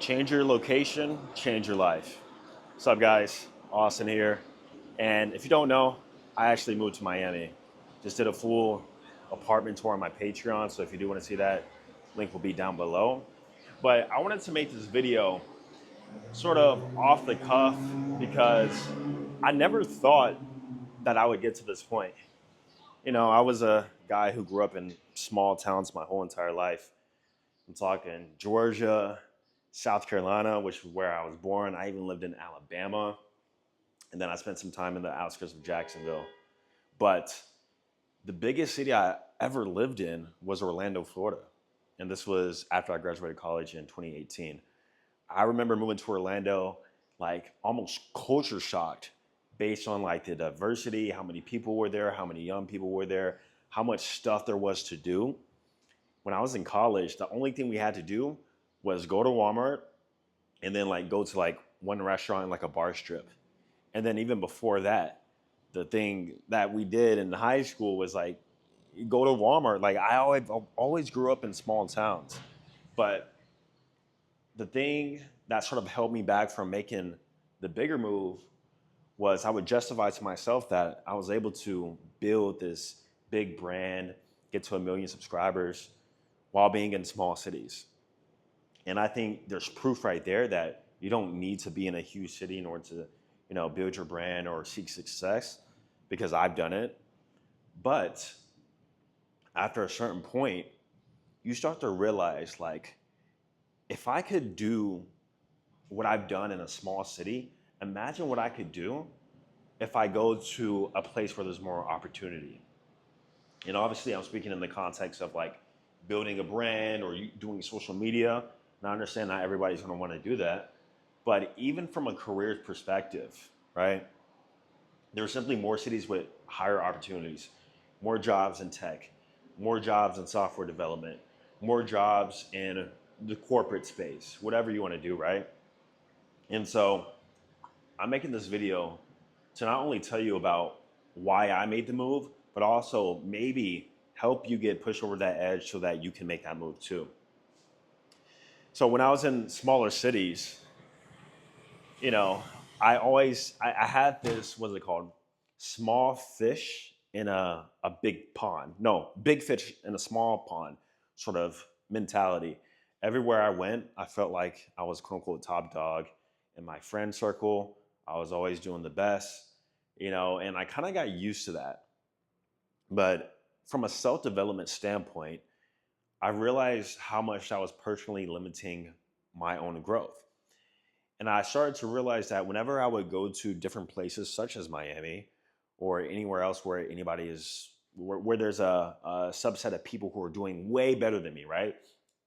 Change your location, change your life. What's up, guys? Austin here. And if you don't know, I actually moved to Miami. Just did a full apartment tour on my Patreon. So if you do want to see that, link will be down below. But I wanted to make this video sort of off the cuff because I never thought that I would get to this point. I was a guy who grew up in small towns my whole entire life. I'm talking Georgia, South Carolina, which is where I was born. I even lived in Alabama. And then I spent some time in the outskirts of Jacksonville. But the biggest city I ever lived in was Orlando, Florida. And this was after I graduated college in 2018. I remember moving to Orlando, like almost culture shocked based on like the diversity, how many people were there, how many young people were there, how much stuff there was to do. When I was in college, the only thing we had to do was go to Walmart and then like go to like one restaurant and like a bar strip. And then even before that, the thing that we did in high school was like go to Walmart. Like I always grew up in small towns, but the thing that sort of held me back from making the bigger move was I would justify to myself that I was able to build this big brand, get to 1 million subscribers while being in small cities. And I think there's proof right there that you don't need to be in a huge city in order to, build your brand or seek success, because I've done it. But after a certain point, you start to realize like, if I could do what I've done in a small city, imagine what I could do if I go to a place where there's more opportunity. And obviously, I'm speaking in the context of like building a brand or doing social media. And I understand not everybody's going to want to do that. But even from a career perspective, right? There are simply more cities with higher opportunities, more jobs in tech, more jobs in software development, more jobs in the corporate space, whatever you want to do, right? And so I'm making this video to not only tell you about why I made the move, but also maybe help you get pushed over that edge so that you can make that move too. So when I was in smaller cities, you know, I had this, what's it called? Small fish in a big pond. No, big fish in a small pond sort of mentality. Everywhere I went, I felt like I was quote unquote top dog. In my friend circle, I was always doing the best, and I kind of got used to that. But from a self development standpoint, I realized how much I was personally limiting my own growth. And I started to realize that whenever I would go to different places, such as Miami or anywhere else where anybody is, where there's a subset of people who are doing way better than me, right?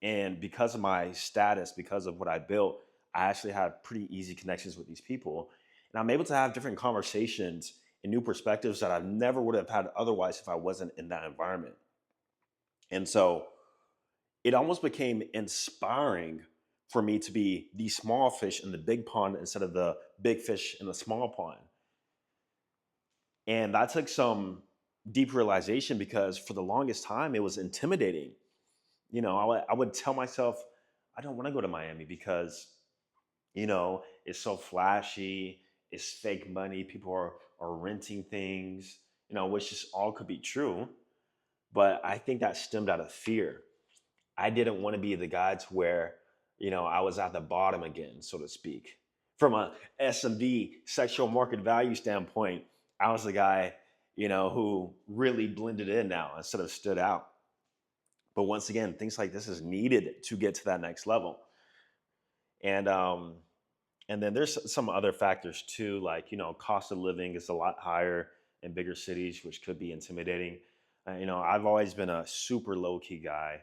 And because of my status, because of what I built, I actually have pretty easy connections with these people. And I'm able to have different conversations and new perspectives that I never would have had otherwise if I wasn't in that environment. And so it almost became inspiring for me to be the small fish in the big pond instead of the big fish in the small pond. And that took some deep realization because for the longest time it was intimidating. I would tell myself, I don't want to go to Miami because, it's so flashy, it's fake money, people are renting things, which just all could be true. But I think that stemmed out of fear. I didn't want to be the guy to where, I was at the bottom again, so to speak. From a SMV, sexual market value standpoint, I was the guy, who really blended in now instead of stood out. But once again, things like this is needed to get to that next level. And and then there's some other factors too, like, cost of living is a lot higher in bigger cities, which could be intimidating. I've always been a super low key guy.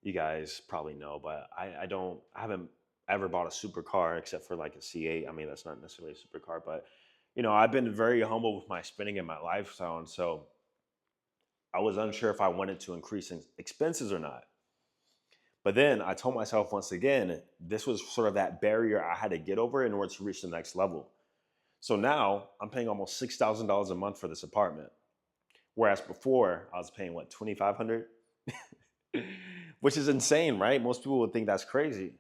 You guys probably know, but I haven't ever bought a supercar except for like a C8. I mean, that's not necessarily a supercar, but I've been very humble with my spending and my lifestyle. And so I was unsure if I wanted to increase in expenses or not. But then I told myself once again, this was sort of that barrier I had to get over in order to reach the next level. So now I'm paying almost $6,000 a month for this apartment. Whereas before I was paying what, 2,500, which is insane, right? Most people would think that's crazy.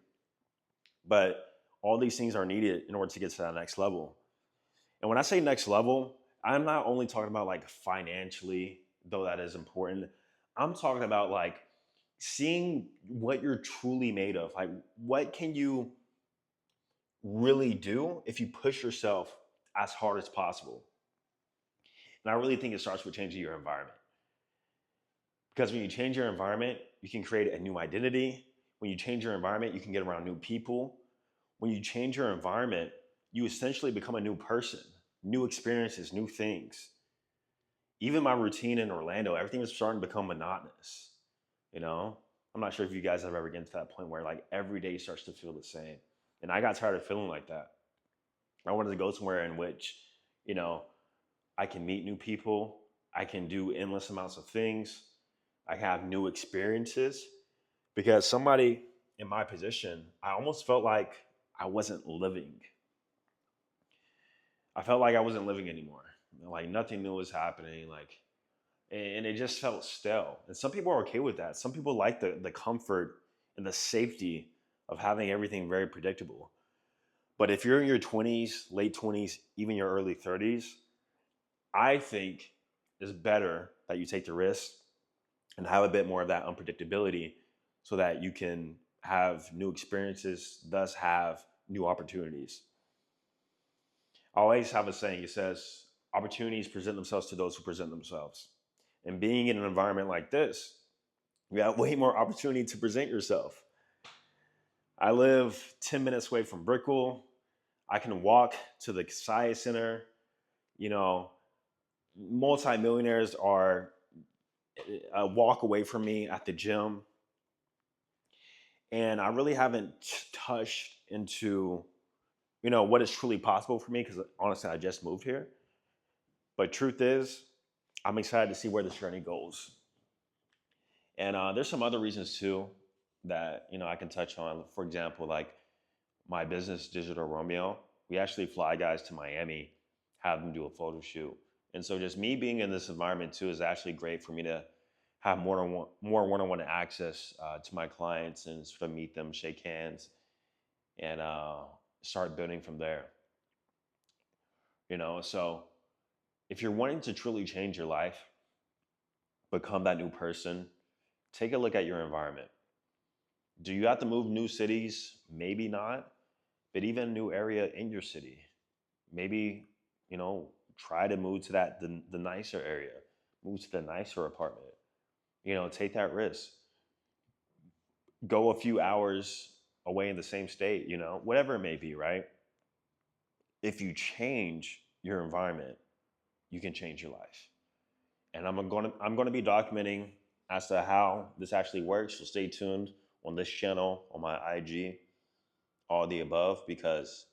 But all these things are needed in order to get to that next level. And when I say next level, I'm not only talking about like financially, though that is important. I'm talking about like seeing what you're truly made of. Like, what can you really do if you push yourself as hard as possible? And I really think it starts with changing your environment. Because when you change your environment, you can create a new identity. When you change your environment, you can get around new people. When you change your environment, you essentially become a new person, new experiences, new things. Even my routine in Orlando, everything was starting to become monotonous. You know, I'm not sure if you guys have ever gotten to that point where like every day starts to feel the same. And I got tired of feeling like that. I wanted to go somewhere in which, you know, I can meet new people, I can do endless amounts of things, I have new experiences. Because somebody in my position, I almost felt like I wasn't living. I felt like I wasn't living anymore. Like nothing new was happening. Like, and it just felt stale. And some people are okay with that. Some people like the comfort and the safety of having everything very predictable. But if you're in your 20s, late 20s, even your early 30s, I think it's better that you take the risk and have a bit more of that unpredictability so that you can have new experiences, thus have new opportunities. I always have a saying, it says, opportunities present themselves to those who present themselves. And being in an environment like this, you have way more opportunity to present yourself. I live 10 minutes away from Brickell. I can walk to the Science Center. You know, multimillionaires are a walk away from me at the gym. And I really haven't touched into, what is truly possible for me because honestly, I just moved here. But truth is, I'm excited to see where this journey goes. And there's some other reasons too that I can touch on. For example, like my business, Digital Romeo, we actually fly guys to Miami, have them do a photo shoot. And so just me being in this environment too is actually great for me to have more one-on-one access to my clients and sort of meet them, shake hands, and start building from there. So if you're wanting to truly change your life, become that new person, take a look at your environment. Do you have to move new cities? Maybe not, but even a new area in your city. Maybe, try to move to the nicer area, move to the nicer apartment. Take that risk. Go a few hours away in the same state, whatever it may be, right? If you change your environment, you can change your life. And I'm gonna be documenting as to how this actually works. So stay tuned on this channel, on my IG, all the above, because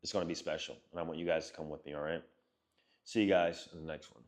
it's gonna be special. And I want you guys to come with me, all right? See you guys in the next one.